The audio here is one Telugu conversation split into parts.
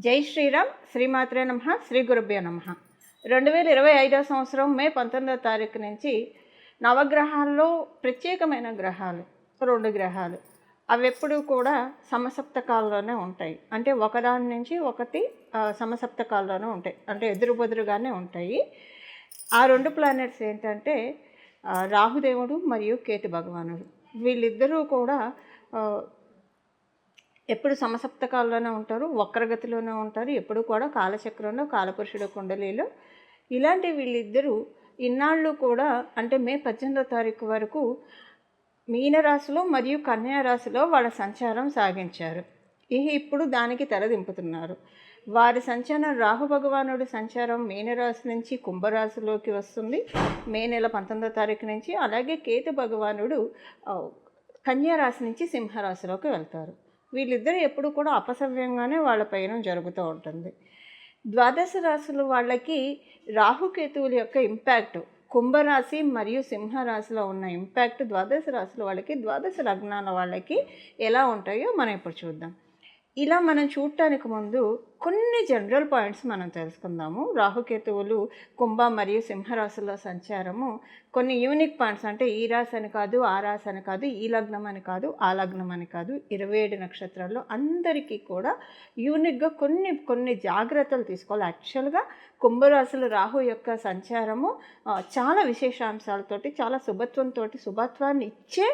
జై శ్రీరామ్, శ్రీమాత్రే నమః, శ్రీ గురుభ్యో నమః. 2025 సంవత్సరం మే 19వ తారీఖు నుంచి నవగ్రహాల్లో ప్రత్యేకమైన గ్రహాలు 2 గ్రహాలు అవి ఎప్పుడూ కూడా సమసప్తకాల్లోనే ఉంటాయి. అంటే ఒకదాని నుంచి ఒకటి సమసప్తకాల్లోనే ఉంటాయి, అంటే ఎదురుబెదురుగానే ఉంటాయి. ఆ 2 ప్లానెట్స్ ఏంటంటే రాహుదేవుడు మరియు కేతు భగవానుడు. వీళ్ళిద్దరూ కూడా ఎప్పుడు సమసప్తకాల్లోనే ఉంటారు, వక్రగతిలోనే ఉంటారు, ఎప్పుడు కూడా కాలచక్రంలో, కాలపురుషుడు కుండలిలో. ఇలాంటి వీళ్ళిద్దరూ ఇన్నాళ్ళు కూడా అంటే మే 18వ తారీఖు వరకు మీనరాశిలో మరియు కన్యారాశిలో వాళ్ళ సంచారం సాగించారు. ఇప్పుడు దానికి తెరదింపుతున్నారు. వారి సంచారం రాహు భగవానుడి సంచారం మీనరాశి నుంచి కుంభరాశిలోకి వస్తుంది మే నెల 19వ తారీఖు నుంచి. అలాగే కేతు భగవానుడు కన్యారాశి నుంచి సింహరాశిలోకి వెళ్తారు. వీళ్ళిద్దరూ ఎప్పుడు కూడా అపసవ్యంగానే వాళ్ళ పయనం జరుగుతూ ఉంటుంది. ద్వాదశ రాశుల వాళ్ళకి రాహుకేతువుల యొక్క ఇంపాక్ట్, కుంభరాశి మరియు సింహరాశిలో ఉన్న ఇంపాక్ట్ ద్వాదశ రాశుల వాళ్ళకి, ద్వాదశ లగ్నాల వాళ్ళకి ఎలా ఉంటాయో మనం ఇప్పుడు చూద్దాం. ఇలా మనం చూడటానికి ముందు కొన్ని జనరల్ పాయింట్స్ మనం తెలుసుకుందాము. రాహుకేతువులు కుంభ మరియు సింహరాశిలో సంచారము కొన్ని యూనిక్ పాయింట్స్, అంటే ఈ రాశి అని కాదు, ఆ రాశి అని కాదు, ఈ లగ్నం అని కాదు, ఆ లగ్నం అని కాదు, 27 నక్షత్రాల్లో అందరికీ కూడా యూనిక్గా కొన్ని జాగ్రత్తలు తీసుకోవాలి. యాక్చువల్గా కుంభరాశుల రాహు యొక్క సంచారము చాలా విశేషాంశాలతోటి, చాలా శుభత్వాన్ని ఇచ్చే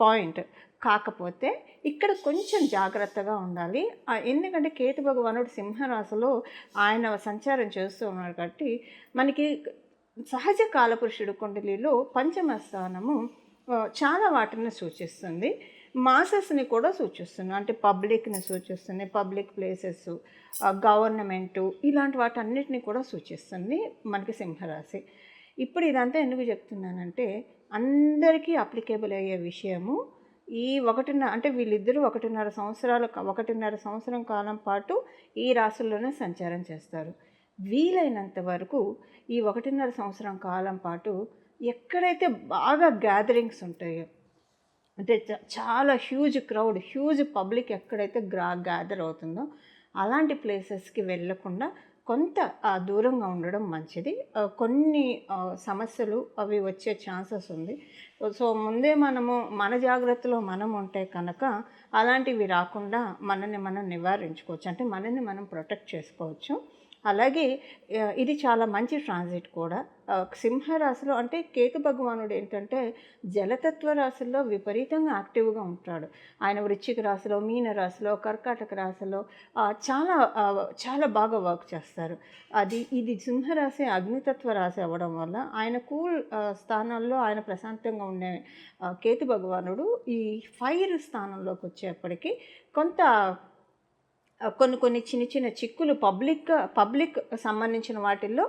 పాయింట్. కాకపోతే ఇక్కడ కొంచెం జాగ్రత్తగా ఉండాలి. ఎందుకంటే కేతు భగవానుడు సింహరాశిలో ఆయన సంచారం చేస్తూ ఉన్నాడు కాబట్టి మనకి సహజ కాలపురుషుడు కుండలిలో పంచమ స్థానము చాలా వాటిని సూచిస్తుంది. మాసెస్ని కూడా సూచిస్తుంది, అంటే పబ్లిక్ని సూచిస్తుంది, పబ్లిక్ ప్లేసెస్, గవర్నమెంటు, ఇలాంటి వాటన్నిటిని కూడా సూచిస్తుంది మనకి సింహరాశి. ఇప్పుడు ఇదంతా ఎందుకు చెప్తున్నానంటే అందరికీ అప్లికేబుల్ అయ్యే విషయము. ఈ అంటే వీళ్ళిద్దరూ 1.5 సంవత్సరం కాలం పాటు ఈ రాశుల్లోనే సంచారం చేస్తారు. వీలైనంత వరకు ఈ 1.5 సంవత్సరం కాలం పాటు ఎక్కడైతే బాగా గ్యాదరింగ్స్ ఉంటాయో, అంటే చాలా హ్యూజ్ క్రౌడ్, హ్యూజ్ పబ్లిక్ ఎక్కడైతే గ్యాదర్ అవుతుందో అలాంటి ప్లేసెస్కి వెళ్ళకుండా కొంత దూరంగా ఉండడం మంచిది. కొన్ని సమస్యలు అవి వచ్చే ఛాన్సెస్ ఉంది. సో ముందే మన జాగ్రత్తలో మనం ఉంటే కనుక అలాంటివి రాకుండా మనల్ని మనం నివారించుకోవచ్చు, అంటే మనల్ని మనం ప్రొటెక్ట్ చేసుకోవచ్చు. అలాగే ఇది చాలా మంచి ట్రాన్సిట్ కూడా. సింహరాశిలో అంటే కేతు భగవానుడు ఏంటంటే జలతత్వ రాశుల్లో విపరీతంగా యాక్టివ్గా ఉంటాడు. ఆయన వృశ్చిక రాశిలో, మీన రాశిలో, కర్కాటక రాశిలో చాలా బాగా వర్క్ చేస్తారు. ఇది సింహరాశి అగ్నితత్వ రాశి అవ్వడం వల్ల ఆయన కూల్ స్థానాల్లో ఆయన ప్రశాంతంగా ఉండే కేతు భగవానుడు ఈ ఫైర్ స్థానంలోకి వచ్చేప్పటికీ కొంత కొన్ని చిన్న చిక్కులు పబ్లిక్ సంబంధించిన వాటిల్లో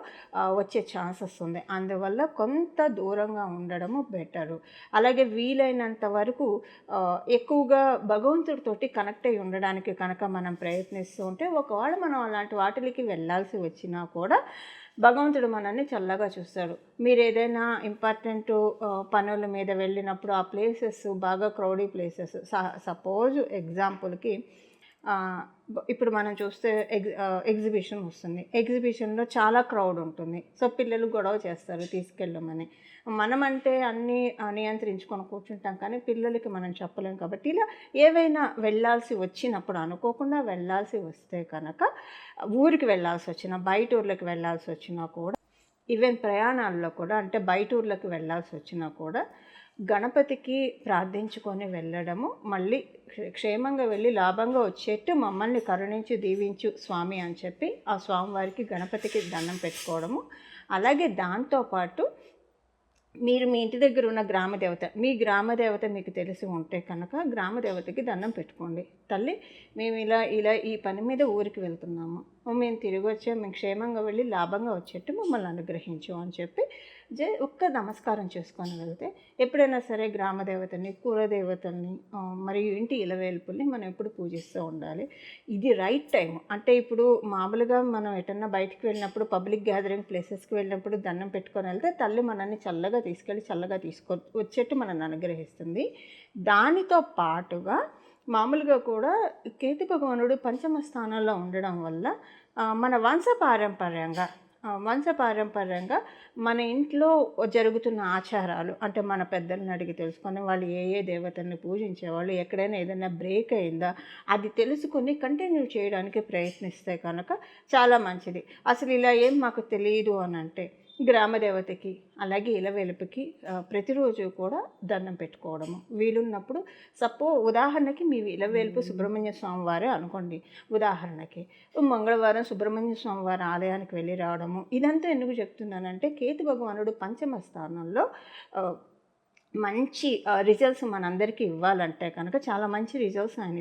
వచ్చే ఛాన్సెస్ ఉంది. అందువల్ల కొంత దూరంగా ఉండడము బెటరు. అలాగే వీలైనంత వరకు ఎక్కువగా భగవంతుడితోటి కనెక్ట్ అయి ఉండడానికి కనుక మనం ప్రయత్నిస్తూ ఉంటే, ఒకవేళ మనం అలాంటి వాటికి వెళ్ళాల్సి వచ్చినా కూడా భగవంతుడు మనల్ని చల్లగా చూస్తాడు. మీరు ఏదైనా ఇంపార్టెంట్ పనుల మీద వెళ్ళినప్పుడు ఆ ప్లేసెస్ బాగా క్రౌడీ ప్లేసెస్, సపోజ్ ఎగ్జాంపుల్కి ఇప్పుడు మనం చూస్తే ఎగ్జిబిషన్ వస్తుంది, ఎగ్జిబిషన్లో చాలా క్రౌడ్ ఉంటుంది. సో పిల్లలు గొడవ చేస్తారు తీసుకెళ్ళమని. మనమంటే అన్నీ నియంత్రించుకొని కూర్చుంటాం, కానీ పిల్లలకి మనం చెప్పలేం. కాబట్టి ఇలా ఏవైనా వెళ్ళాల్సి వచ్చినప్పుడు, అనుకోకుండా వెళ్ళాల్సి వస్తే కనుక, ఊరికి వెళ్ళాల్సి వచ్చినా, బయట ఊర్లకు వెళ్ళాల్సి వచ్చినా కూడా, ఈవెన్ ప్రయాణాల్లో కూడా, అంటే బయట ఊర్లకు వెళ్ళాల్సి వచ్చినా కూడా గణపతికి ప్రార్థించుకొని వెళ్ళడము, మళ్ళీ క్షేమంగా వెళ్ళి లాభంగా వచ్చేట్టు మమ్మల్ని కరుణించి దీవించు స్వామి అని చెప్పి ఆ స్వామివారికి, గణపతికి దండం పెట్టుకోవడము. అలాగే దాంతోపాటు మీరు మీ ఇంటి దగ్గర ఉన్న మీ గ్రామదేవత మీకు తెలిసి ఉంటే కనుక గ్రామదేవతకి దండం పెట్టుకోండి. తల్లి, మేము ఇలా ఈ పని మీద ఊరికి వెళ్తున్నాము, మేము తిరిగి మేము క్షేమంగా వెళ్ళి లాభంగా వచ్చేట్టు మమ్మల్ని అనుగ్రహించు అని చెప్పి ఒక్క నమస్కారం చేసుకొని వెళ్తే, ఎప్పుడైనా సరే గ్రామదేవతని, కులదేవతల్ని మరియు ఇంటి ఇలవేల్పుల్ని మనం ఎప్పుడు పూజిస్తూ ఉండాలి. ఇది రైట్ టైం. అంటే ఇప్పుడు మామూలుగా మనం ఎటన్నా బయటికి వెళ్ళినప్పుడు, పబ్లిక్ గ్యాదరింగ్ ప్లేసెస్కి వెళ్ళినప్పుడు దండం పెట్టుకొని వెళ్తే తల్లి మనల్ని చల్లగా వచ్చేట్టు మనల్ని అనుగ్రహిస్తుంది. దానితో పాటుగా మామూలుగా కూడా కేతు భగవానుడు పంచమ స్థానంలో ఉండడం వల్ల మన వంశపారంపర్యంగా మన ఇంట్లో జరుగుతున్న ఆచారాలు అంటే మన పెద్దలను అడిగి తెలుసుకొని వాళ్ళు ఏ ఏ దేవతల్ని పూజించేవాళ్ళు, ఎక్కడైనా ఏదైనా బ్రేక్ అయిందా అది తెలుసుకొని కంటిన్యూ చేయడానికి ప్రయత్నిస్తే కనుక చాలా మంచిది. అసలు ఇలా ఏం మాకు తెలియదు అని అంటే గ్రామదేవతకి అలాగే ఇలవేలుపుకి ప్రతిరోజు కూడా దండం పెట్టుకోవడము వీలున్నప్పుడు. ఉదాహరణకి మీ ఇలవేలుపు సుబ్రహ్మణ్య స్వామి వారే అనుకోండి, ఉదాహరణకి మంగళవారం సుబ్రహ్మణ్య స్వామి వారి ఆలయానికి వెళ్ళి రావడము. ఇదంతా ఎందుకు చెప్తున్నానంటే కేతు భగవానుడు పంచమ స్థానంలో మంచి రిజల్ట్స్ మనందరికీ ఇవ్వాలంటే కనుక చాలా మంచి రిజల్ట్స్ ఆయన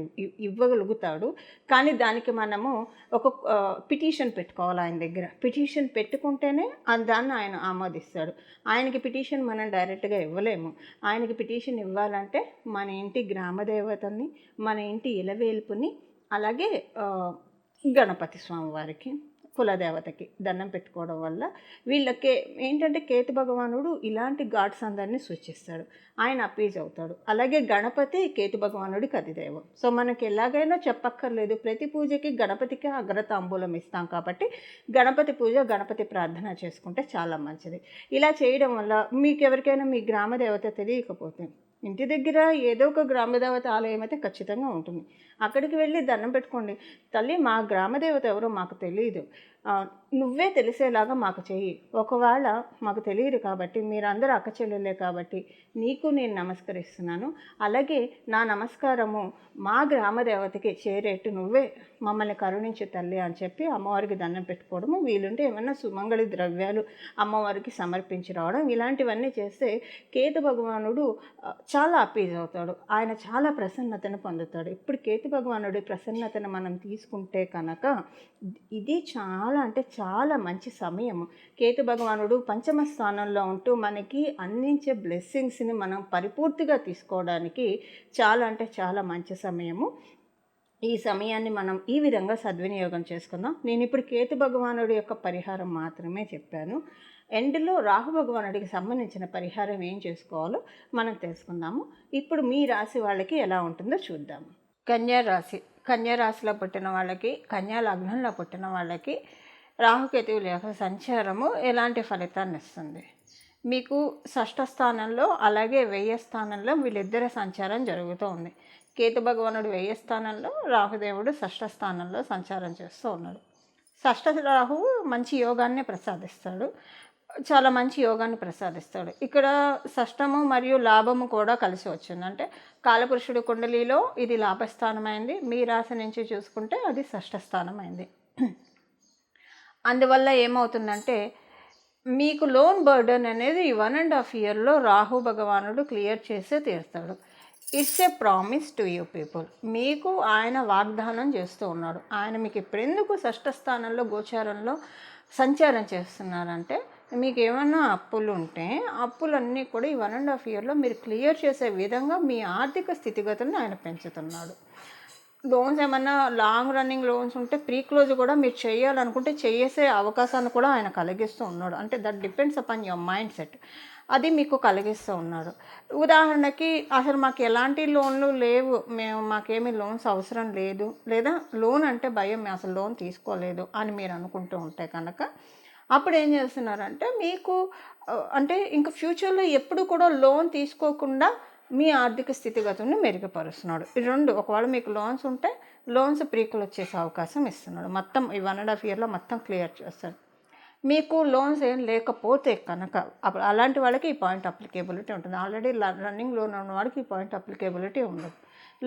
ఇవ్వగలుగుతాడు. కానీ దానికి మనము ఒక పిటిషన్ పెట్టుకోవాలి ఆయన దగ్గర. పిటిషన్ పెట్టుకుంటేనే దాన్ని ఆయన ఆమోదిస్తాడు. ఆయనకి పిటిషన్ మనం డైరెక్ట్గా ఇవ్వలేము. ఆయనకి పిటిషన్ ఇవ్వాలంటే మన ఇంటి గ్రామదేవతల్ని, మన ఇంటి ఇలవేల్పుని, అలాగే గణపతి స్వామి వారికి, కులదేవతకి దండం పెట్టుకోవడం వల్ల వీళ్ళకే ఏంటంటే కేతు భగవానుడు ఇలాంటి గాడ్స్ అందరినీ సూచిస్తాడు. ఆయన అప్పీజ్ అవుతాడు. అలాగే గణపతి కేతు భగవానుడికి అధిదైవం. సో మనకి ఎలాగైనా చెప్పక్కర్లేదు, ప్రతి పూజకి గణపతికి అగ్రతాంబూలం ఇస్తాం కాబట్టి గణపతి పూజ, గణపతి ప్రార్థన చేసుకుంటే చాలా మంచిది. ఇలా చేయడం వల్ల మీకు ఎవరికైనా మీ గ్రామదేవత తెలియకపోతే ఇంటి దగ్గర ఏదో ఒక గ్రామదేవత ఆలయం అయితే ఖచ్చితంగా ఉంటుంది. అక్కడికి వెళ్ళి దండం పెట్టుకోండి. తల్లి మా గ్రామదేవత ఎవరో మాకు తెలియదు, నువ్వే తెలిసేలాగా మాకు చెయ్యి. ఒకవేళ మాకు తెలియదు కాబట్టి మీరందరూ అక్క చెల్లెలే కాబట్టి నీకు నేను నమస్కరిస్తున్నాను. అలాగే నా నమస్కారము మా గ్రామదేవతకి చేరేట్టు నువ్వే మమ్మల్ని కరుణించు తల్లి అని చెప్పి అమ్మవారికి దండం పెట్టుకోవడము, వీలుంటే ఏమైనా సుమంగళి ద్రవ్యాలు అమ్మవారికి సమర్పించి రావడం, ఇలాంటివన్నీ చేస్తే కేతు భగవానుడు చాలా అప్పీజ్ అవుతాడు. ఆయన చాలా ప్రసన్నతను పొందుతాడు. ఇప్పుడు కేతు భగవానుడి ప్రసన్నతను మనం తీసుకుంటే కనుక ఇది చాలా అంటే చాలా మంచి సమయము. కేతు భగవానుడు పంచమ స్థానంలో ఉంటూ మనకి అందించే బ్లెస్సింగ్స్ని మనం పరిపూర్తిగా తీసుకోవడానికి చాలా అంటే చాలా మంచి సమయము. ఈ సమయాన్ని మనం ఈ విధంగా సద్వినియోగం చేసుకుందాం. నేను ఇప్పుడు కేతు భగవానుడి యొక్క పరిహారం మాత్రమే చెప్పాను. ఎండ్లో రాహు భగవానుడికి సంబంధించిన పరిహారం ఏం చేసుకోవాలో మనం తెలుసుకుందాము. ఇప్పుడు మీ రాశి వాళ్ళకి ఎలా ఉంటుందో చూద్దాము. కన్యారాశిలో పుట్టిన వాళ్ళకి, కన్యా లగ్నంలో పుట్టిన వాళ్ళకి రాహుకేతువుల యొక్క సంచారము ఎలాంటి ఫలితాన్ని ఇస్తుంది? మీకు షష్ఠ స్థానంలో అలాగే వ్యయ స్థానంలో వీళ్ళిద్దరి సంచారం జరుగుతూ ఉంది. కేతు భగవానుడు వ్యయ స్థానంలో, రాహుదేవుడు షష్ఠ స్థానంలో సంచారం చేస్తూ ఉన్నాడు. షష్ఠ రాహువు మంచి యోగాన్ని ప్రసాదిస్తాడు, చాలా మంచి యోగాన్ని ప్రసాదిస్తాడు. ఇక్కడ షష్టము మరియు లాభము కూడా కలిసి వచ్చింది. అంటే కాలపురుషుడు కుండలిలో ఇది లాభస్థానమైంది, మీ రాశి నుంచి చూసుకుంటే అది షష్ఠ స్థానమైంది. అందువల్ల ఏమవుతుందంటే మీకు లోన్ బర్డన్ అనేది 1.5 ఇయర్లో రాహు భగవానుడు క్లియర్ చేసే తీరుతాడు. It's a promise to you people. మీకు ఆయన వాగ్దానం చేస్తూ ఉన్నాడు. ఆయన మీకు ఇప్పుడెందుకు షష్ఠ స్థానంలో గోచారంలో సంచారం చేస్తున్నారంటే మీకు ఏమన్నా అప్పులు ఉంటే అప్పులన్నీ కూడా ఈ 1.5 ఇయర్లో మీరు క్లియర్ చేసే విధంగా మీ ఆర్థిక స్థితిగతులను ఆయన పెంచుతున్నాడు. లోన్స్ ఏమన్నా లాంగ్ రన్నింగ్ లోన్స్ ఉంటే ప్రీ క్లోజ్ కూడా మీరు చేయాలనుకుంటే చేసే అవకాశాన్ని కూడా ఆయన కలిగిస్తూ ఉన్నాడు. అంటే that depends upon your mind set. అది మీకు కలిగిస్తూ ఉన్నాడు. ఉదాహరణకి అసలు మాకు ఎలాంటి లోన్లు లేవు, మాకేమీ లోన్స్ అవసరం లేదు, లేదా లోన్ అంటే భయం, మేము అసలు లోన్ తీసుకోలేదు అని మీరు అనుకుంటూ ఉంటే కనుక అప్పుడు ఏం చేస్తున్నారంటే మీకు అంటే ఇంకా ఫ్యూచర్లో ఎప్పుడు కూడా లోన్ తీసుకోకుండా మీ ఆర్థిక స్థితిగతులను మెరుగుపరుస్తున్నాడు. ఈ రెండు, ఒకవేళ మీకు లోన్స్ ఉంటే లోన్స్ ప్రీకులు వచ్చేసే అవకాశం ఇస్తున్నాడు. మొత్తం ఈ 1.5 ఇయర్లో మొత్తం క్లియర్ చేస్తాడు. మీకు లోన్స్ ఏం లేకపోతే కనుక అప్పుడు అలాంటి వాళ్ళకి ఈ పాయింట్ అప్లికేబిలిటీ ఉంటుంది. ఆల్రెడీ రన్నింగ్ లోన్ ఉన్న వాడికి ఈ పాయింట్ అప్లికేబిలిటీ ఉండదు.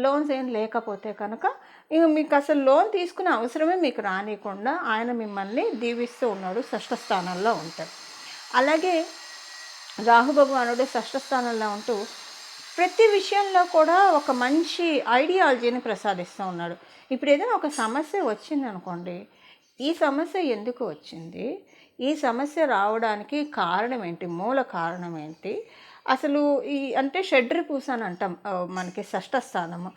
లోన్స్ ఏం లేకపోతే కనుక ఇక మీకు అసలు లోన్ తీసుకునే అవసరమే మీకు రానియకుండా ఆయన మిమ్మల్ని దీవిస్తూ ఉన్నాడు, షష్ఠ స్థానంలో ఉంటాడు. అలాగే రాహు భగవానుడు షష్ఠ స్థానంలో ఉంటూ ప్రతి విషయంలో కూడా ఒక మంచి ఐడియాలజీని ప్రసాదిస్తూ ఉన్నాడు. ఇప్పుడు ఏదైనా ఒక సమస్య వచ్చింది అనుకోండి, ఈ సమస్య ఎందుకు వచ్చింది, ఈ సమస్య రావడానికి కారణం ఏంటి, మూల కారణం ఏంటి, అసలు ఈ అంటే షడ్రిపూస అని అంటాం మనకి షష్ఠ స్థానము,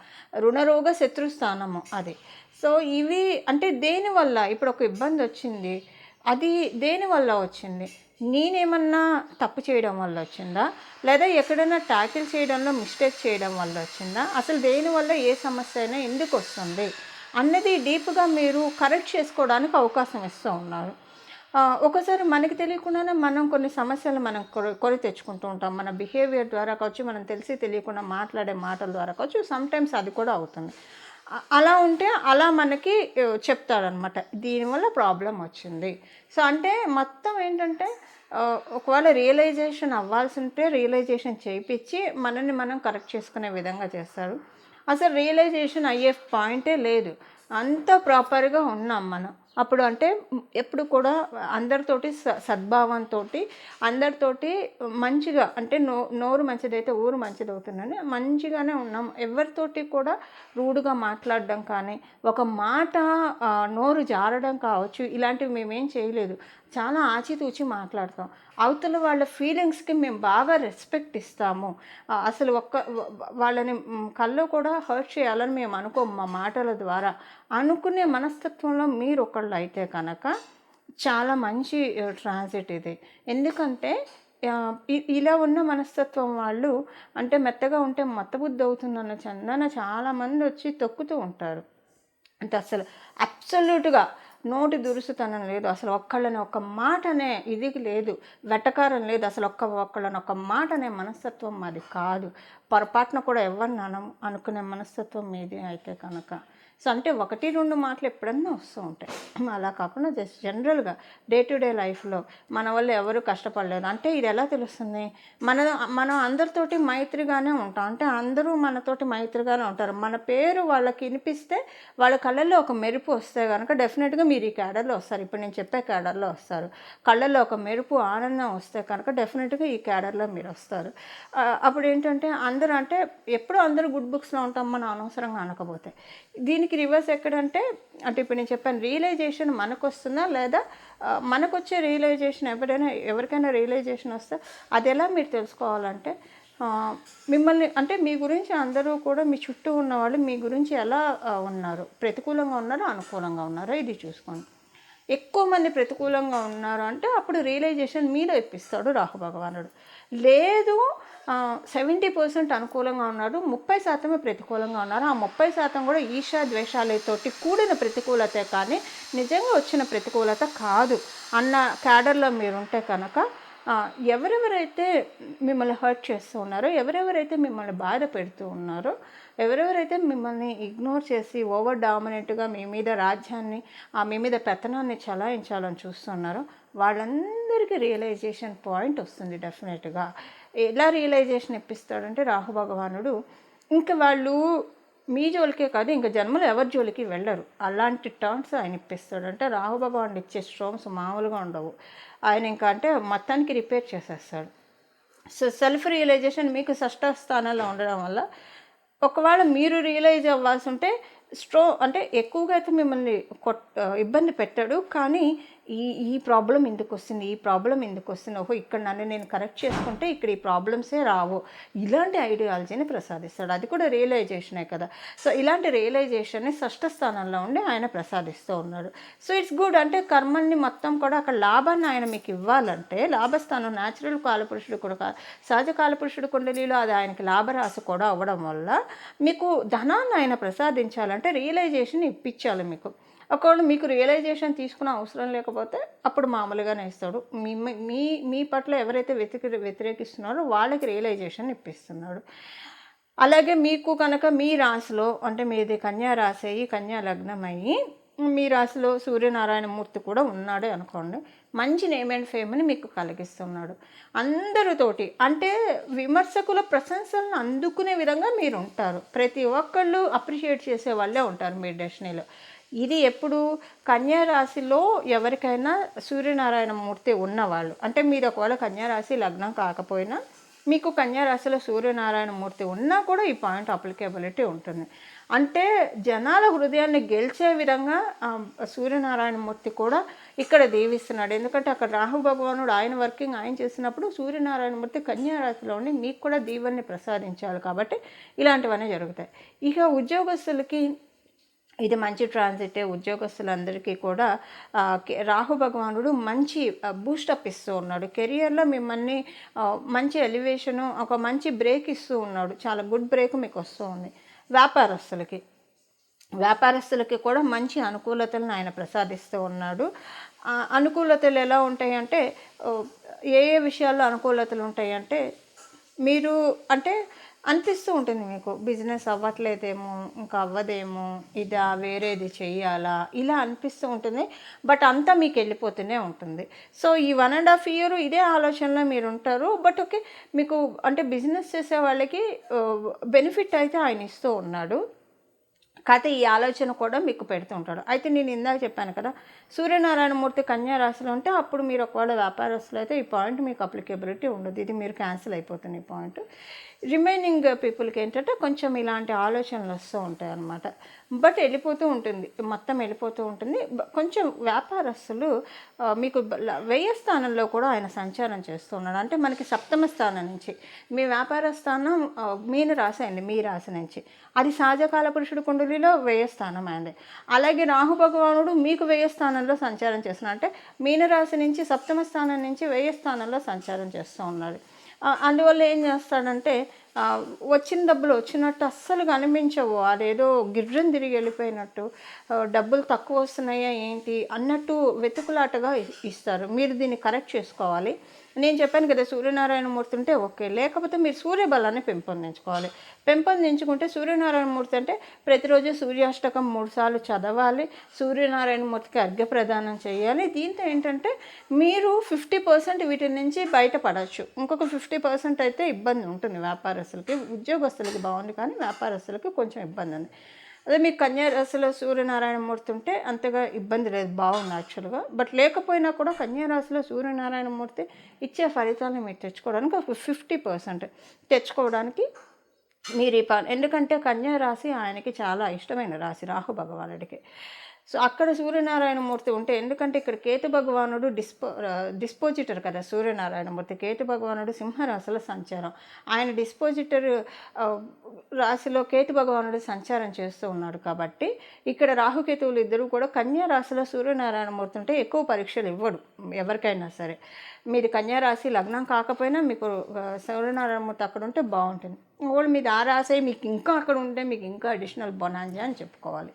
రుణరోగ శత్రుస్థానము అది. సో ఇవి అంటే దేనివల్ల ఇప్పుడు ఒక ఇబ్బంది వచ్చింది, అది దేనివల్ల వచ్చింది? నేనేమన్నా తప్పు చేయడం వల్ల వచ్చిందా? లేదా ఎక్కడైనా ట్యాకిల్ చేయడంలో మిస్టేక్ చేయడం వల్ల వచ్చిందా? అసలు దేనివల్ల ఏ సమస్య అయినా ఎందుకొస్తుంది అన్నది డీప్‌గా మీరు కరెక్ట్ చేసుకోవడానికి అవకాశం ఇస్తూ ఉన్నారు. ఒక్కోసారి మనకి తెలియకుండానే మనం కొన్ని సమస్యలు మనం కొని తెచ్చుకుంటూ ఉంటాం. మన బిహేవియర్ ద్వారా కావచ్చు, మనం తెలిసి తెలియకుండా మాట్లాడే మాటల ద్వారా కావచ్చు, సమ్‌టైమ్స్ అది కూడా అవుతుంది. అలా ఉంటే అలా మనకి చెప్తారనమాట. దీనివల్ల ప్రాబ్లమ్ వచ్చింది. సో, అంటే మొత్తం ఏంటంటే ఒకవేళ రియలైజేషన్ అవ్వాల్సుంటే రియలైజేషన్ చేపిచ్చి మనల్ని మనం కరెక్ట్ చేసుకునే విధంగా చేస్తారు. అసలు రియలైజేషన్ అయ్యే పాయింటే లేదు. అంతా ప్రాపర్‌గా ఉన్నాం మనం. అప్పుడు అంటే ఎప్పుడు కూడా అందరితోటి సద్భావంతోటి అందరితోటి మంచిగా అంటే నోరు మంచిదైతే ఊరు మంచిదవుతుందని మంచిగానే ఉన్నాం. ఎవరితోటి కూడా రూడ్‌గా మాట్లాడడం కానీ, ఒక మాట నోరు జారడం కావచ్చు, ఇలాంటివి మేమేం చేయలేదు. చాలా ఆచితూచి మాట్లాడతాం. అవతల వాళ్ళ ఫీలింగ్స్‌కి మేము బాగా రెస్పెక్ట్ ఇస్తాము. అసలు వాళ్ళని కల్లో కూడా హర్ట్ చేయాలని మేము అనుకోము మా మాటల ద్వారా. అనుకునే మనస్తత్వంలో మీరొకళ్ళైతే కనుక చాలా మంచి ట్రాన్సిట్ ఇది. ఎందుకంటే ఇలా ఉన్న మనస్తత్వం వాళ్ళు అంటే మెత్తగా ఉంటే మత్తబుద్ధి అవుతుందన్న చందాన చాలామందొచ్చి తొక్కుతూ ఉంటారు. అంటే అసలు అబ్సల్యూట్‌గా నోటి దురుసుతనం లేదు. అసలు ఒక్కళ్ళని ఒక్క మాట అనే ఇది లేదు. వెటకారం లేదు. అసలు ఒక్కళ్ళని ఒక్క మాట అనే మనస్తత్వం మాది కాదు. పొరపాటున కూడా ఎవరిని అనుకునే మనస్తత్వం మీది అయితే కనుక. సో, అంటే 1, 2 మాటలు ఎప్పుడన్నా వస్తూ ఉంటాయి. అలా కాకుండా జస్ట్ జనరల్‌గా డే టు డే లైఫ్‌లో మన వల్ల ఎవరు కష్టపడలేదు. అంటే ఇది ఎలా తెలుస్తుంది? మనం అందరితోటి మైత్రిగానే ఉంటాం. అంటే అందరూ మనతోటి మైత్రిగానే ఉంటారు. మన పేరు వాళ్ళకి వినిపిస్తే వాళ్ళ కళ్ళల్లో ఒక మెరుపు వస్తే గనక డెఫినెట్‌గా మీరు ఈ క్యాడర్‌లో వస్తారు. ఇప్పుడు నేను చెప్పే క్యాడర్‌లో వస్తారు. కళ్ళల్లో ఒక మెరుపు, ఆనందం వస్తే కనుక డెఫినెట్‌గా ఈ క్యాడర్‌లో మీరొస్తారు. అప్పుడేంటంటే అందరూ అంటే ఎప్పుడూ అందరూ గుడ్ బుక్స్‌లో ఉంటాం మనం అనవసరంగా అనకపోతే. దీనికి రివర్స్ ఎక్కడంటే అంటే ఇప్పుడు నేను చెప్పాను రియలైజేషన్ మనకొస్తుందా? లేదా మనకొచ్చే రియలైజేషన్ ఎవరికైనా రియలైజేషన్ వస్తే అదెలా మీరు తెలుసుకోవాలంటే మిమ్మల్ని అంటే మీ గురించి అందరూ కూడా మీ చుట్టూ ఉన్నవాళ్ళు మీ గురించి ఎలా ఉన్నారు? ప్రతికూలంగా ఉన్నారా? అనుకూలంగా ఉన్నారా? ఇది చూసుకోండి. ఎక్కువ మంది ప్రతికూలంగా ఉన్నారు అంటే అప్పుడు రియలైజేషన్ మీలో ఇప్పిస్తాడు రాహు భగవానుడు. లేదు 70% అనుకూలంగా ఉన్నారు. 30% ప్రతికూలంగా ఉన్నారు. ఆ 30% కూడా ఈర్ష్య, ద్వేషాలతోటి కూడిన ప్రతికూలతే కానీ నిజంగా వచ్చిన ప్రతికూలత కాదు అన్న క్యాడర్‌లో మీరుంటే కనుక ఎవరెవరైతే మిమ్మల్ని హర్ట్ చేస్తూ ఉన్నారో, ఎవరెవరైతే మిమ్మల్ని బాధ పెడుతూ ఉన్నారో, ఎవరెవరైతే మిమ్మల్ని ఇగ్నోర్ చేసి ఓవర్ డామినేట్‌గా మీ మీద రాజ్యాన్ని మీ మీద పెత్తనాన్ని చలాయించాలని చూస్తున్నారో వాళ్ళందరికీ రియలైజేషన్ పాయింట్ వస్తుంది డెఫినెట్‌గా. ఎలా రియలైజేషన్ ఇప్పిస్తాడంటే రాహు భగవానుడు ఇంక వాళ్ళు మీ జోలికే కాదు ఇంక జన్మలో ఎవరి జోలికి వెళ్ళరు. అలాంటి టర్న్స్ ఆయన ఇప్పిస్తాడు. అంటే రాహు భగవానుడు ఇచ్చే స్ట్రోమ్స్ మామూలుగా ఉండవు. ఆయన ఇంకా అంటే మొత్తానికి రిపేర్ చేసేస్తాడు. సో, సెల్ఫ్ రియలైజేషన్ మీకు షష్ఠ స్థానంలో ఉండడం వల్ల ఒకవేళ మీరు రియలైజ్ అవ్వాల్సి ఉంటే అంటే ఎక్కువగా అయితే మిమ్మల్ని ఇబ్బంది పెట్టాడు. కానీ ఈ ప్రాబ్లమ్ ఎందుకొస్తుంది? ఈ ప్రాబ్లమ్ ఎందుకొస్తుంది? ఓహో! ఇక్కడ నన్ను నేను కరెక్ట్ చేసుకుంటే ఇక్కడ ఈ ప్రాబ్లమ్సే రావు. ఇలాంటి ఐడియాలజీని ప్రసాదిస్తాడు. అది కూడా రియలైజేషనే కదా! సో, ఇలాంటి రియలైజేషన్‌ని షష్ఠ స్థానంలో ఉండి ఆయన ప్రసాదిస్తూ ఉన్నాడు. So, it's good. అంటే కర్మల్ని మొత్తం కూడా అక్కడ లాభాన్ని ఆయన మీకు ఇవ్వాలంటే లాభస్థానం న్యాచురల్ కాలపురుషుడు కూడా సహజ కాలపురుషుడు కుండలిలో అది ఆయనకి లాభరాశి కూడా అవ్వడం వల్ల మీకు ధనాన్ని ఆయన ప్రసాదించాలంటే రియలైజేషన్ ఇప్పించాలి మీకు. ఒకవేళ మీకు రియలైజేషన్ తీసుకునే అవసరం లేకపోతే అప్పుడు మామూలుగానే ఇస్తాడు. మీ మీ పట్ల ఎవరైతే వ్యతిరేకిస్తున్నారో వాళ్ళకి రియలైజేషన్ ఇప్పిస్తున్నాడు. అలాగే మీకు కనుక మీ రాశిలో అంటే మీది కన్యా రాశి అయ్యి కన్యా లగ్నం అయ్యి మీ రాశిలో సూర్యనారాయణ మూర్తి కూడా ఉన్నాడే అనుకోండి. మంచి నేమ్ అండ్ ఫేమ్‌ని మీకు కలిగిస్తున్నాడు. అందరితోటి అంటే విమర్శకుల ప్రశంసలను అందుకునే విధంగా మీరుంటారు. ప్రతి ఒక్కళ్ళు అప్రిషియేట్ చేసే వాళ్ళే ఉంటారు మీ డెస్టినీలో. ఇది ఎప్పుడు కన్యా రాశిలో ఎవరికైనా సూర్యనారాయణ మూర్తి ఉన్నవాళ్ళు అంటే మీది ఒకవేళ కన్యా రాశి లగ్నం కాకపోయినా మీకు కన్యా రాశిలో సూర్యనారాయణ మూర్తి ఉన్నా కూడా ఈ పాయింట్ అప్లికేబిలిటీ ఉంటుంది. అంటే జనాల హృదయాన్ని గెలిచే విధంగా సూర్యనారాయణ మూర్తి కూడా ఇక్కడ దీవిస్తున్నాడు. ఎందుకంటే అక్కడ రాహు భగవానుడు ఆయన వర్కింగ్ ఆయన చేసినప్పుడు సూర్యనారాయణ మూర్తి కన్యా రాశిలో ఉండి మీకు కూడా దీవెనని ప్రసాదించాలి కాబట్టి ఇలాంటివన్నీ జరుగుతాయి. ఇక ఉద్యోగస్తులకి ఇది మంచి ట్రాన్సిటే. ఉద్యోగస్తులందరికీ కూడా రాహు భగవానుడు మంచి బూస్టప్ ఇస్తూ ఉన్నాడు. కెరియర్‌లో మిమ్మల్ని మంచి ఎలివేషను, ఒక మంచి బ్రేక్ ఇస్తూ ఉన్నాడు. చాలా గుడ్ బ్రేక్ మీకు వస్తూ ఉంది. వ్యాపారస్తులకి కూడా మంచి అనుకూలతలను ఆయన ప్రసాదిస్తూ ఉన్నాడు. అనుకూలతలు ఎలా ఉంటాయంటే, ఏ విషయాల్లో అనుకూలతలు ఉంటాయంటే, మీరు అంటే అనిపిస్తూ ఉంటుంది మీకు బిజినెస్ అవ్వట్లేదేమో, ఇంకా అవ్వదేమో, ఇదా వేరేది చెయ్యాలా, ఇలా అనిపిస్తూ ఉంటుంది. బట్ అంతా మీకు వెళ్ళిపోతూనే ఉంటుంది. సో ఈ 1.5 ఇయర్ ఇదే ఆలోచనలో మీరు ఉంటారు. బట్ ఓకే, మీకు అంటే బిజినెస్ చేసే వాళ్ళకి బెనిఫిట్ అయితే ఆయన ఇస్తూ ఉన్నాడు. కాకపోతే ఈ ఆలోచన కూడా మీకు పెడుతూ ఉంటాడు. అయితే నేను ఇందాక చెప్పాను కదా, సూర్యనారాయణమూర్తి కన్యా రాశిలో ఉంటే అప్పుడు మీరు ఒకవేళ వ్యాపారస్తులు అయితే ఈ పాయింట్ మీకు అప్లికేబిలిటీ ఉండదు. ఇది మీరు క్యాన్సిల్ అయిపోతుంది ఈ పాయింట్. రిమైనింగ్ పీపుల్కి ఏంటంటే కొంచెం ఇలాంటి ఆలోచనలు వస్తూ ఉంటాయి అన్నమాట. బట్ వెళ్ళిపోతూ ఉంటుంది, మొత్తం వెళ్ళిపోతూ ఉంటుంది. కొంచెం వ్యాపారస్తులు మీకు వ్యయ స్థానంలో కూడా ఆయన సంచారం చేస్తూ ఉన్నాడు. అంటే మనకి సప్తమ స్థానం నుంచి, మీ వ్యాపార స్థానం మీన రాశి అయింది, మీ రాశి నుంచి అది సహజ కాలపురుషుడు కుండలిలో వ్యయ స్థానం అయింది. అలాగే రాహు భగవానుడు మీకు వ్యయ స్థానంలో సంచారం చేస్తున్నాడు. అంటే మీనరాశి నుంచి సప్తమ స్థానం నుంచి వ్యయ స్థానంలో సంచారం చేస్తూ ఉన్నాడు. అందువల్ల ఏం చేస్తాడంటే, వచ్చిన డబ్బులు వచ్చినట్టు అస్సలు కనిపించవు. అదేదో గిర్రం తిరిగి వెళ్ళిపోయినట్టు, డబ్బులు తక్కువ వస్తున్నాయా ఏంటి అన్నట్టు వెతుకులాటగా ఇస్తారు. మీరు దీన్ని కరెక్ట్ చేసుకోవాలి. నేను చెప్పాను కదా, సూర్యనారాయణమూర్తి ఉంటే ఓకే, లేకపోతే మీరు సూర్యబలాన్ని పెంపొందించుకుంటే సూర్యనారాయణమూర్తి అంటే ప్రతిరోజు సూర్యాష్టకం 3 సార్లు చదవాలి, సూర్యనారాయణమూర్తికి అర్ఘ్య ప్రదానం చేయాలి. దీంతో ఏంటంటే మీరు 50% వీటి నుంచి బయటపడవచ్చు. ఇంకొక 50% అయితే ఇబ్బంది ఉంటుంది వ్యాపారస్తులకి. ఉద్యోగస్తులకి బాగుంది, కానీ వ్యాపారస్తులకి కొంచెం ఇబ్బంది ఉంది. అదే మీకు కన్యా రాశిలో సూర్యనారాయణమూర్తి ఉంటే అంతగా ఇబ్బంది లేదు, బాగుంది యాక్చువల్గా. బట్ లేకపోయినా కూడా కన్యా రాశిలో సూర్యనారాయణమూర్తి ఇచ్చే ఫలితాలను మీరు తెచ్చుకోవడానికి ఒక 50% తెచ్చుకోవడానికి మీరు ఎందుకంటే కన్యా రాశి ఆయనకి చాలా ఇష్టమైన రాశి, రాహు భగవానుడికి. సో అక్కడ సూర్యనారాయణమూర్తి ఉంటే, ఎందుకంటే ఇక్కడ కేతు భగవానుడు డిస్పోజిటర్ కదా సూర్యనారాయణమూర్తి. కేతు భగవానుడు సింహరాశిలో సంచారం, ఆయన డిస్పోజిటర్ రాశిలో కేతు భగవానుడు సంచారం చేస్తూ ఉన్నాడు. కాబట్టి ఇక్కడ రాహుకేతువులు ఇద్దరు కూడా కన్యా రాశిలో సూర్యనారాయణమూర్తి ఉంటే ఎక్కువ పరీక్షలు ఇవ్వడు ఎవరికైనా సరే. మీది కన్యా రాశి లగ్నం కాకపోయినా మీకు సూర్యనారాయణమూర్తి అక్కడ ఉంటే బాగుంటుంది. ఒకవేళ మీది ఆ రాశి మీకు ఇంకా అక్కడ ఉంటే మీకు ఇంకా అడిషనల్ బొనాంజా అని చెప్పుకోవాలి.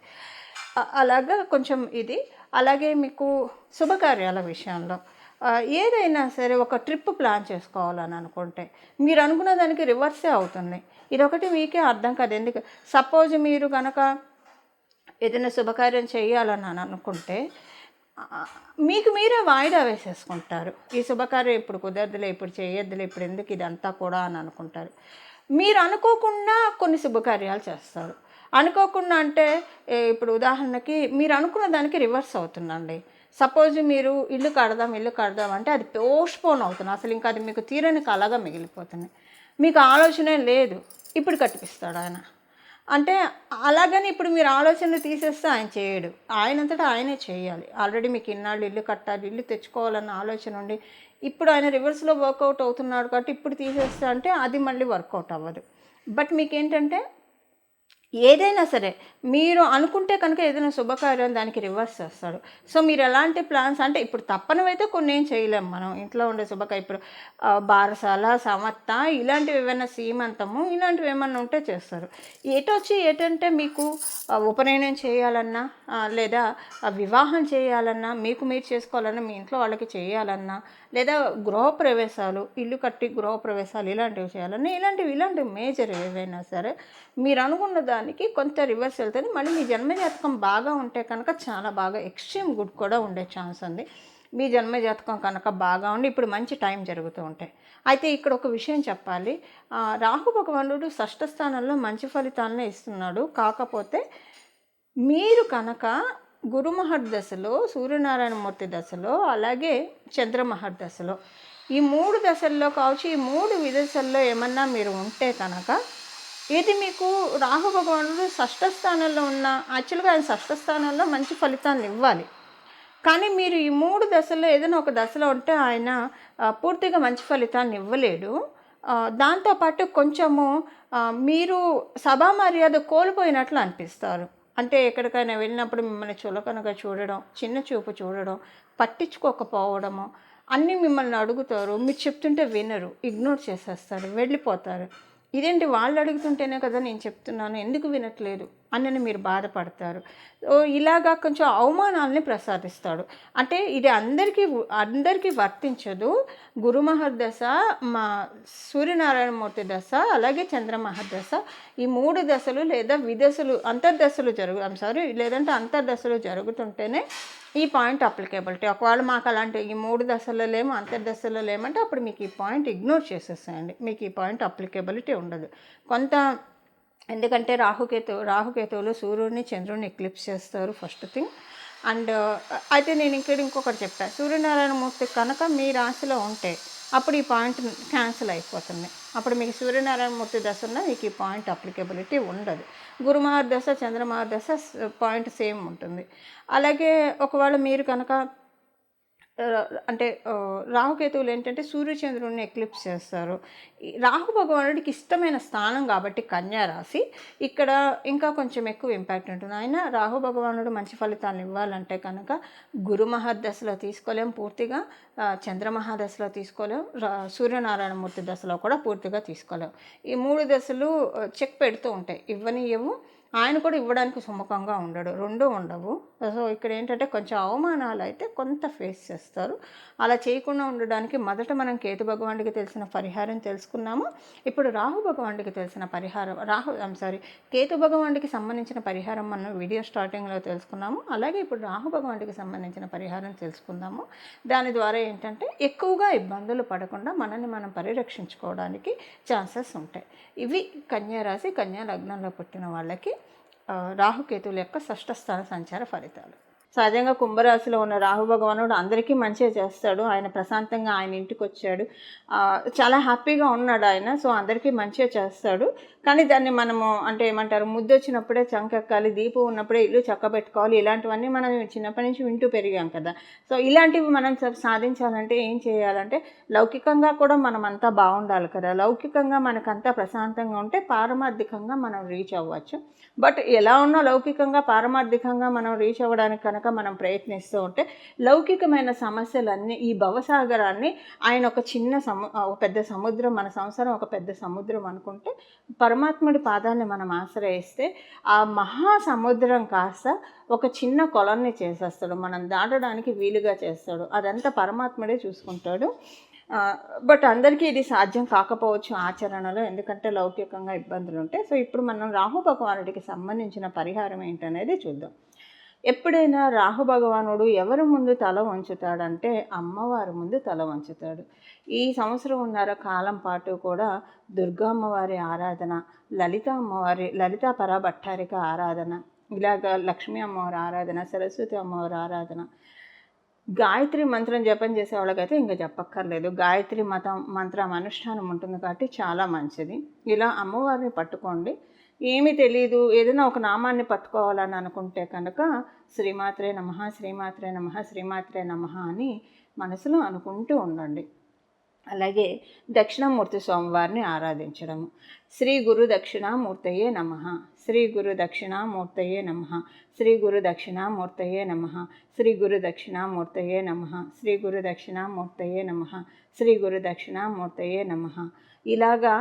అలాగా కొంచెం ఇది. అలాగే మీకు శుభకార్యాల విషయంలో ఏదైనా సరే ఒక ట్రిప్ ప్లాన్ చేసుకోవాలని అనుకుంటే మీరు అనుకున్న దానికి రివర్సే అవుతుంది. ఇదొకటి మీకే అర్థం కాదు. ఎందుకు, సపోజ్ మీరు కనుక ఏదైనా శుభకార్యం చేయాలని అనుకుంటే మీకు మీరే వాయిదా వేసేసుకుంటారు. ఈ శుభకార్యం ఇప్పుడు కుదరదులే, ఇప్పుడు చేయొద్దులే, ఇప్పుడు ఎందుకు ఇదంతా కూడా అని అనుకుంటారు. మీరు అనుకోకుండా కొన్ని శుభకార్యాలు చేస్తారు. అనుకోకుండా అంటే ఇప్పుడు ఉదాహరణకి మీరు అనుకున్న దానికి రివర్స్ అవుతుందండి. సపోజ్ మీరు ఇల్లు కడదాం అంటే అది పోస్ట్పోన్ అవుతుంది. అసలు ఇంకా అది మీకు తీరని కలగా మిగిలిపోతుంది. మీకు ఆలోచనే లేదు, ఇప్పుడు కట్టిపిస్తాడు ఆయన. అంటే అలాగని ఇప్పుడు మీరు ఆలోచన తీసేస్తే ఆయన చేయడు, ఆయనంతటా ఆయనే చేయాలి. ఆల్రెడీ మీకు ఇన్నాళ్ళు ఇల్లు కట్టాలి, ఇల్లు తెచ్చుకోవాలన్న ఆలోచన ఉండి ఇప్పుడు ఆయన రివర్స్లో వర్కౌట్ అవుతున్నాడు కాబట్టి ఇప్పుడు తీసేస్తా అంటే అది మళ్ళీ వర్కౌట్ అవ్వదు. బట్ మీకేంటంటే ఏదైనా సరే మీరు అనుకుంటే కనుక ఏదైనా శుభకార్యం దానికి రివర్స్ చేస్తాడు. సో మీరు ఎలాంటి ప్లాన్స్ అంటే ఇప్పుడు తప్పనివైతే కొన్ని ఏం చేయలేము మనం. ఇంట్లో ఉండే శుభకార్యం ఇప్పుడు బారసాల, సమత్త ఇలాంటివి ఏమైనా, సీమంతము ఇలాంటివి ఏమన్నా ఉంటే చేస్తారు. ఏంటంటే మీకు ఉపనయనం చేయాలన్నా లేదా వివాహం చేయాలన్నా, మీకు మీరు చేసుకోవాలన్నా, మీ ఇంట్లో వాళ్ళకి చేయాలన్నా, లేదా గృహప్రవేశాలు, ఇల్లు కట్టి గృహప్రవేశాలు ఇలాంటివి చేయాలన్నా, ఇలాంటివి మేజర్ ఏవైనా సరే మీరు అనుకున్న దానికి కొంత రివర్స్ వెళ్తుంది. మళ్ళీ మీ జన్మజాతకం బాగా ఉంటే కనుక చాలా బాగా ఎక్స్ట్రీమ్ గుడ్ కూడా ఉండే ఛాన్స్ ఉంది. మీ జన్మజాతకం కనుక బాగా ఉండి ఇప్పుడు మంచి టైం జరుగుతూ ఉంటాయి. అయితే ఇక్కడ ఒక విషయం చెప్పాలి, రాహు భగవానుడు షష్ఠ స్థానంలో మంచి ఫలితాలనే ఇస్తున్నాడు. కాకపోతే మీరు కనుక గురుమహర్ దశలో, సూర్యనారాయణమూర్తి దశలో, అలాగే చంద్రమహర్ దశలో, ఈ 3 దశల్లో కావచ్చు, ఈ 3 విదశల్లో ఏమన్నా మీరు ఉంటే కనుక ఇది మీకు రాహు భగవానుడు షష్ఠ స్థానంలో ఉన్న, యాక్చువల్గా ఆయన షష్ఠ స్థానంలో మంచి ఫలితాన్ని ఇవ్వాలి. కానీ మీరు ఈ 3 దశల్లో ఏదైనా ఒక దశలో ఉంటే ఆయన పూర్తిగా మంచి ఫలితాన్ని ఇవ్వలేడు. దాంతోపాటు కొంచెము మీరు సభా మర్యాద కోల్పోయినట్లు అనిపిస్తారు. అంటే ఎక్కడికైనా వెళ్ళినప్పుడు మిమ్మల్ని చులకనగా చూడడం, చిన్న చూపు చూడడం, పట్టించుకోకపోవడము, అన్నీ మిమ్మల్ని అడుగుతారు. మీరు చెప్తుంటే వినరు, ఇగ్నోర్ చేసేస్తారు, వెళ్ళిపోతారు. ఇదేంటి వాళ్ళు అడుగుతుంటేనే కదా నేను చెప్తున్నాను, ఎందుకు వినట్లేదు అని మీరు బాధపడతారు. ఇలాగా కొంచెం అవమానాలని ప్రసాదిస్తాడు. అంటే ఇది అందరికీ వర్తించదు. గురు మహర్దశ, మా సూర్యనారాయణమూర్తి దశ, అలాగే చంద్రమహర్దశ, ఈ 3 దశలు లేదా విదశలు అంతర్దశలు లేదంటే అంతర్దశలు జరుగుతుంటేనే ఈ పాయింట్ అప్లికేబిలిటీ. ఒకవేళ మాకు అలాంటి ఈ 3 దశల్లో లేము, అంతర్దశలో లేమంటే అప్పుడు మీకు ఈ పాయింట్ ఇగ్నోర్ చేసేసేయండి. మీకు ఈ పాయింట్ అప్లికేబిలిటీ ఉండదు. ఎందుకంటే రాహుకేతువులు సూర్యుడిని చంద్రుడిని ఎక్లిప్స్ చేస్తారు, ఫస్ట్ థింగ్. అండ్ అయితే నేను ఇంకొకటి చెప్పాను. సూర్యనారాయణమూర్తి కనుక మీ రాశిలో ఉంటే అప్పుడు ఈ పాయింట్ క్యాన్సిల్ అయిపోతుంది. అప్పుడు మీకు సూర్యనారాయణమూర్తి దశ ఉన్న మీకు ఈ పాయింట్ అప్లికేబిలిటీ ఉండదు. గురుమహర్దశ, చంద్రమహర్దశ పాయింట్ సేమ్ ఉంటుంది. అలాగే ఒకవేళ మీరు కనుక అంటే రాహుకేతువులు ఏంటంటే సూర్యచంద్రుడిని ఎక్లిప్స్ చేస్తారు. రాహు భగవానుడికి ఇష్టమైన స్థానం కాబట్టి కన్యా రాశి ఇక్కడ ఇంకా కొంచెం ఎక్కువ ఇంపాక్ట్ ఉంటుంది. ఆయన రాహు భగవానుడు మంచి ఫలితాలను ఇవ్వాలంటే కనుక గురు మహర్దశలో తీసుకోలేం పూర్తిగా, చంద్రమహాదశలో తీసుకోలేం, సూర్యనారాయణమూర్తి దశలో కూడా పూర్తిగా తీసుకోలేం. ఈ 3 దశలు చెక్ పెడుతూ ఉంటాయి, ఇవ్వనివ్వము. ఆయన కూడా ఇవ్వడానికి సుముఖంగా ఉండడు, రెండూ ఉండవు. సో ఇక్కడ ఏంటంటే కొంచెం అవమానాలు అయితే కొంత ఫేస్ చేస్తారు. అలా చేయకుండా ఉండడానికి మొదట మనం కేతు భగవానుడికి తెలిసిన పరిహారం తెలుసుకున్నాము. ఇప్పుడు రాహు భగవానుడికి తెలిసిన పరిహారం, కేతు భగవానుడికి సంబంధించిన పరిహారం మనం వీడియో స్టార్టింగ్లో తెలుసుకున్నాము. అలాగే ఇప్పుడు రాహు భగవానుడికి సంబంధించిన పరిహారం తెలుసుకుందాము. దాని ద్వారా ఏంటంటే ఎక్కువగా ఇబ్బందులు పడకుండా మనల్ని మనం పరిరక్షించుకోవడానికి ఛాన్సెస్ ఉంటాయి. ఇవి కన్యా రాశి, కన్యా లగ్నంలో పుట్టిన వాళ్ళకి రాహుకేతువుల యొక్క షష్ఠ స్థాన సంచార ఫలితాలు. సహజంగా కుంభరాశిలో ఉన్న రాహు భగవానుడు అందరికీ మంచిగా చేస్తాడు. ఆయన ప్రశాంతంగా ఆయన ఇంటికి వచ్చాడు, చాలా హ్యాపీగా ఉన్నాడు ఆయన. సో అందరికీ మంచిగా చేస్తాడు. కానీ దాన్ని మనము అంటే ఏమంటారు, ముద్దు వచ్చినప్పుడే చంకెక్కాలి, దీపం ఉన్నప్పుడే ఇల్లు చక్కబెట్టుకోవాలి, ఇలాంటివన్నీ మనం చిన్నప్పటి నుంచి వింటూ పెరిగాం కదా. సో ఇలాంటివి మనం సాధించాలంటే ఏం చేయాలంటే లౌకికంగా కూడా మనం అంతా బాగుండాలి కదా. లౌకికంగా మనకంతా ప్రశాంతంగా ఉంటే పారమార్థికంగా మనం రీచ్ అవ్వచ్చు. బట్ ఎలా ఉన్నా లౌకికంగా పారమార్థికంగా మనం రీచ్ అవ్వడానికి కనుక మనం ప్రయత్నిస్తూ ఉంటే లౌకికమైన సమస్యలన్నీ, ఈ భవసాగరాన్ని ఆయన ఒక పెద్ద సముద్రం, మన సంసారం ఒక పెద్ద సముద్రం అనుకుంటే పరమాత్ముడి పాదాన్ని మనం ఆశ్రయిస్తే ఆ మహాసముద్రం కాస్త ఒక చిన్న కొలన్ని చేసేస్తాడు, మనం దాటడానికి వీలుగా చేస్తాడు. అదంతా పరమాత్ముడే చూసుకుంటాడు. బట్ అందరికీ ఇది సాధ్యం కాకపోవచ్చు ఆచరణలో, ఎందుకంటే లౌకికంగా ఇబ్బందులు ఉంటాయి. సో ఇప్పుడు మనం రాహు భగవానుడికి సంబంధించిన పరిహారం ఏంటనేది చూద్దాం. ఎప్పుడైనా రాహు భగవానుడు ఎవరి ముందు తల వంచుతాడంటే అమ్మవారి ముందు తల వంచుతాడు. ఈ సంవత్సరంన్నర కాలం పాటు కూడా దుర్గా అమ్మవారి ఆరాధన, లలితా పరాభట్టారిక ఆరాధన, ఇలాగ లక్ష్మీ అమ్మవారి ఆరాధన, సరస్వతి అమ్మవారి ఆరాధన, గాయత్రి మంత్రం జపం చేసే వాళ్ళకైతే ఇంకా చెప్పక్కర్లేదు. గాయత్రి మంత్రం అనుష్ఠానం ఉంటుంది కాబట్టి చాలా మంచిది. ఇలా అమ్మవారిని పట్టుకోండి. ఏమీ తెలియదు, ఏదైనా ఒక నామాన్ని పట్టుకోవాలని అనుకుంటే కనుక శ్రీమాత్రే నమః, శ్రీమాత్రే నమః, శ్రీమాత్రే నమః అని మనసులో అనుకుంటూ ఉండండి. అలాగే దక్షిణామూర్తి స్వామివారిని ఆరాధించడము. శ్రీ గురు దక్షిణామూర్తయే నమః, శ్రీ గురు దక్షిణామూర్తయే నమః, శ్రీ గురు దక్షిణామూర్తయే నమః, శ్రీ గురు దక్షిణామూర్తయే నమః, శ్రీ గురు దక్షిణామూర్తయే నమః, శ్రీ గురు దక్షిణామూర్తయే నమః. ఇలాగా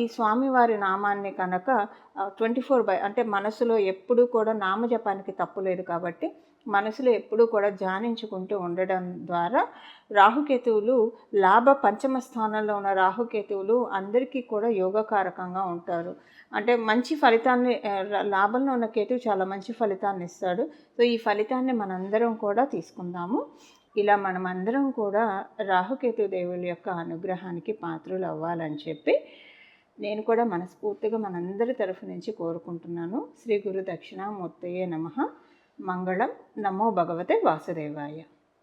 ఈ స్వామివారి నామాన్ని కనుక 24 అంటే మనసులో ఎప్పుడూ కూడా నామజపానికి తప్పు లేదు కాబట్టి మనసులో ఎప్పుడూ కూడా ధ్యానించుకుంటూ ఉండడం ద్వారా రాహుకేతువులు పంచమ స్థానంలో ఉన్న రాహుకేతువులు అందరికీ కూడా యోగకారకంగా ఉంటారు. అంటే మంచి ఫలితాన్ని, లాభంలో ఉన్న కేతువు చాలా మంచి ఫలితాన్ని ఇస్తాడు. సో ఈ ఫలితాన్ని మనందరం కూడా తీసుకుందాము. ఇలా మనమందరం కూడా రాహుకేతు దేవుల యొక్క అనుగ్రహానికి పాత్రలు అవ్వాలని చెప్పి నేను కూడా మనస్ఫూర్తిగా మనందరి తరఫు నుంచి కోరుకుంటున్నాను. శ్రీ గురు దక్షిణామూర్తయే నమః. మంగళం. నమో భగవతే వాసుదేవాయ.